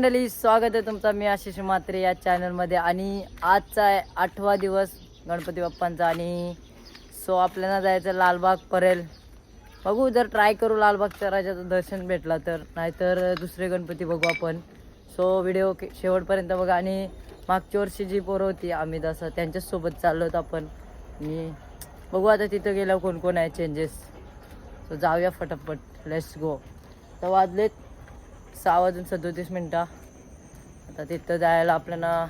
मंडळी, स्वागत आहे तुमचा. मी आशिष म्हात्रे या चॅनलमध्ये. आणि आजचा आहे 8वा दिवस गणपती बाप्पांचा. आणि सो आपल्याला जायचं लालबाग परेल. बघू, जर ट्राय करू लालबागच्या राजाचं दर्शन भेटला तर, नाहीतर दुसरे गणपती बघू आपण. सो व्हिडिओ शेवटपर्यंत बघा. आणि मागच्या वर्षी जी पोरं होती आम्ही तसं त्यांच्यासोबत चाललो होतो आपण. आणि बघू आता तिथं गेल्यावर कोण कोण आहे चेंजेस. सो जाऊया फटाफट, लेट्स गो. तर वाजलेत 6:37. आता तिथं जायला आपल्याला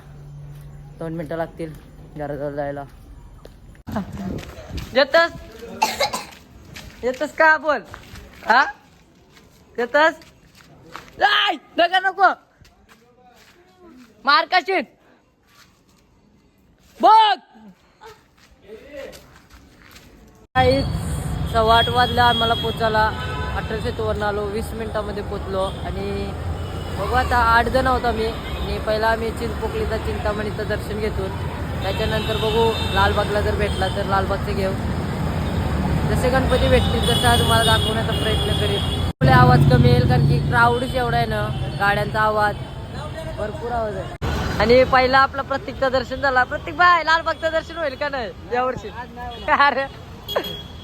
2 मिनटं लागतील घराजवळ जायला. येतस का बोल? हा येतस? नका नको मार काशीन बघ. 8:15 वाजला आम्हाला पोचायला. 18 वरून आलो, 20 मिनिटामध्ये पोचलो. आणि बघू आता 8 जण होतो आम्ही. आणि पहिला आम्ही चिंचपोकलीचा चिंतामणीचं दर्शन घेतो. त्याच्यानंतर बघू लालबागला जर भेटला तर लालबागचे घेऊ. जसे गणपती भेटतील तसा तुम्हाला दाखवण्याचा प्रयत्न करेल. आपले आवाज कमी येईल कारण की क्राऊडच एवढा आहे ना, गाड्यांचा आवाज भरपूर आवाज आहे. आणि पहिला आपला प्रतीकचं दर्शन झाला. प्रतीक बाय, लालबागचं दर्शन होईल का नाही यावर्षी? अरे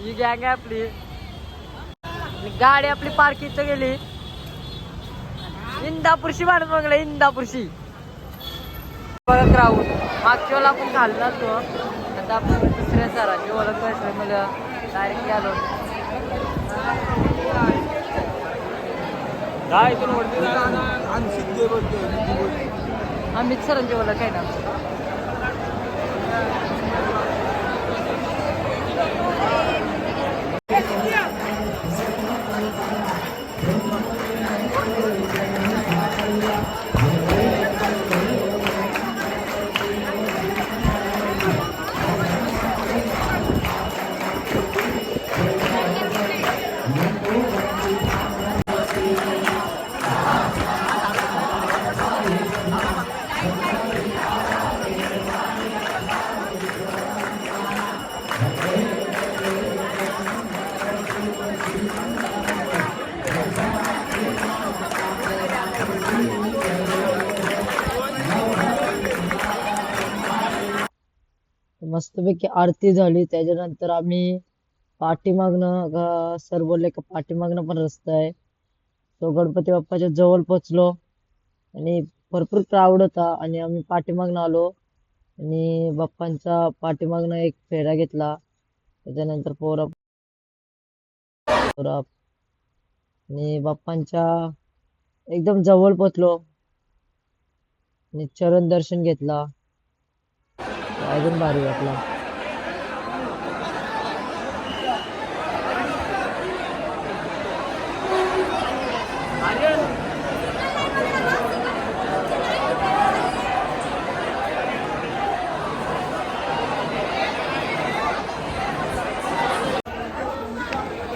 ही गँग आहे आपली. गाडी आपली पार्किंग गेली. इंदापूरशी माणूस बघला, इंदापूरशी बघा क्राऊड. मागच्या वेळेला आपण घालला तो. आता आपण दुसऱ्या सरांची ओळख करायचं मला डायरेक्ट आलो. अमित सरांची ओळख आहे ना. मस्तपैकी आरती झाली. त्याच्यानंतर आम्ही पाठीमागनं सर बोलले का पाठीमागनं पण रस्ता आहे, तो गणपती बाप्पाच्या जवळ पोचलो. आणि भरपूर क्राऊड होता. आणि आम्ही पाठीमागनं आलो आणि बाप्पांचा पाठीमागनं एक फेरा घेतला. त्याच्यानंतर पोरा आणि बाप्पांच्या एकदम जवळ पोचलो आणि चरण दर्शन घेतला. अजून भारी वाटला.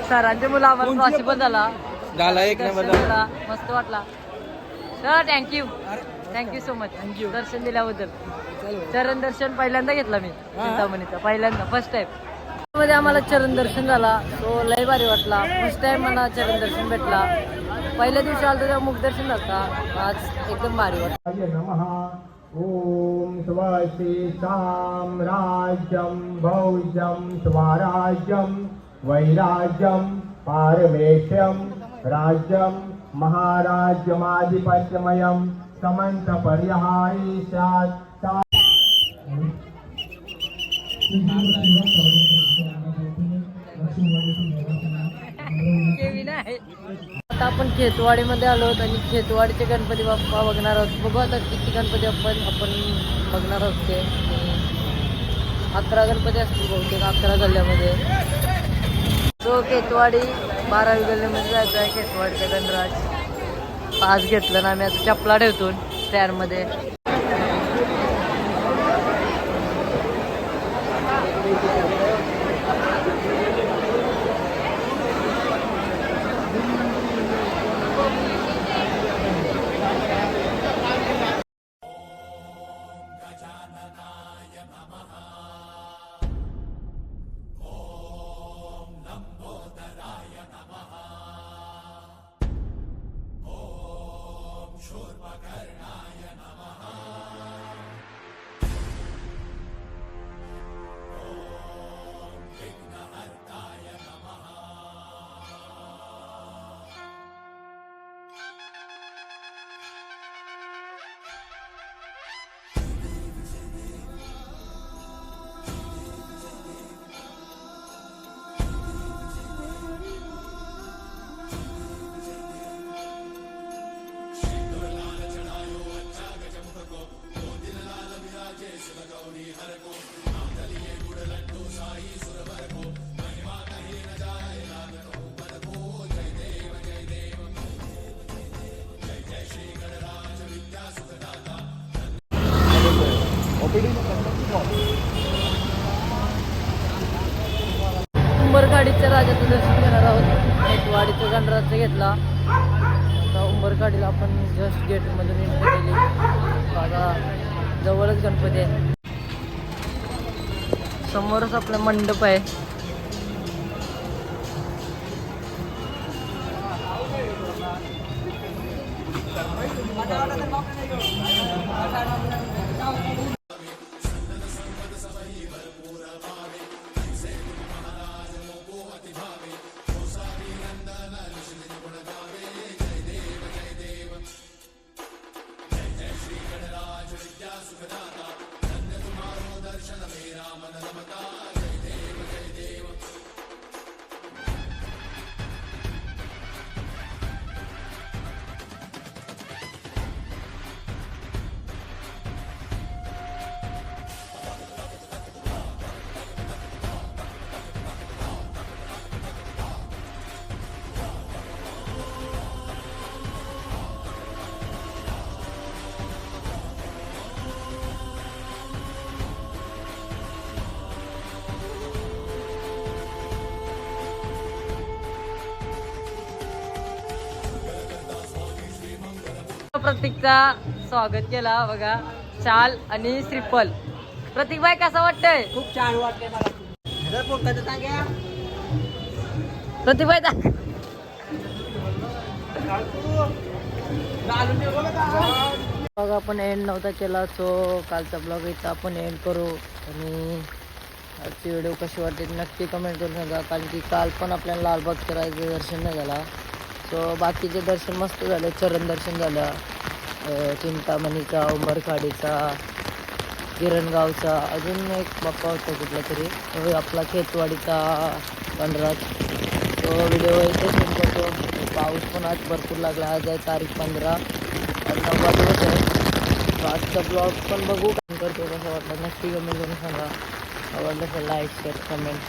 सरांचे मुलं आम्हाला पॉसिबल झाला एक नंबर. मस्त वाटला सर. थँक्यू सो मच दर्शन दिल्याबद्दल. चरण दर्शन पहिल्यांदा घेतला मी चिंतामणीचा, पहिल्यांदा फर्स्ट टाइम मध्ये आम्हाला चरण दर्शन झाला. तो लय भारी वाटला. फर्स्ट टाइम मला चरण दर्शन भेटला. पहिल्या दिवशी आलो तेव्हा मुख दर्शन झाला. आज एकदम भारी वाटलं. ओम स्वस्ति साम्राज्यं भौज्यं स्वराज्यं वैराज्यं पारमेष्यं राज्यं महाराज्यमाधिपत्यमयं समंत पर्यायी स्यात्. आता आपण खेतवाडीमध्ये आलो आहोत आणि खेतवाडीचे गणपती बाप्पा बघणार आहोत. बघू आता किती गणपती आपण बघणार आहोत. ते 11 गणपती असतील बहुतेक 11 गल्ल्यामध्ये. तो खेतवाडी 12वी गल्ल्यामध्ये जायचं आहे. खेतवाडीचा गणराज पास घेतलं ना आम्ही. आता चपला ठेवतो स्टँडमध्ये. शूर्पकर्णा उंबरगाडीच्या राजाचं दर्शन घेणार आहोत. एक वाडीचं गणराज्य घेतला. आता उंबरगाडीला आपण जस्ट गेटमधून एंट्री केली. बघा जवळच गणपती आहे. समोरच आपला मंडप आहे. प्रतीकचा स्वागत केला बघा. शाल आणि श्रीफल. प्रतीक भाई कसं वाटतंय? खूप छान वाटते मला. प्रतीक भाई बघा आपण एंड नव्हता केला. सो कालचा ब्लॉग इथं आपण एंड करू. आणि आजची व्हिडिओ कशी वाटते नक्की कमेंट करून सांगा. कारण की काल पण आपल्याला लालबागच्या राजाचं दर्शन नाही झाला. सो बाकीचे दर्शन मस्त झाले. चरण दर्शन झालं, चिंतामणीचा, उंबरखाडीचा, किरणगावचा, अजून एक बाप्पा होता कुठला तरी, तो आपला खेतवाडीचा गणराज. तो व्हिडिओ इथे सेंड करतो. पाऊस पण आज भरपूर लागला. आज आहे तारीख 15. आज 9 दिवस आहे. तो आजचा ब्लॉग पण बघू करतो. कसा वाटला नक्की कमेंट करून सांगा. आवडलं तर लाईक शेअर कमेंट.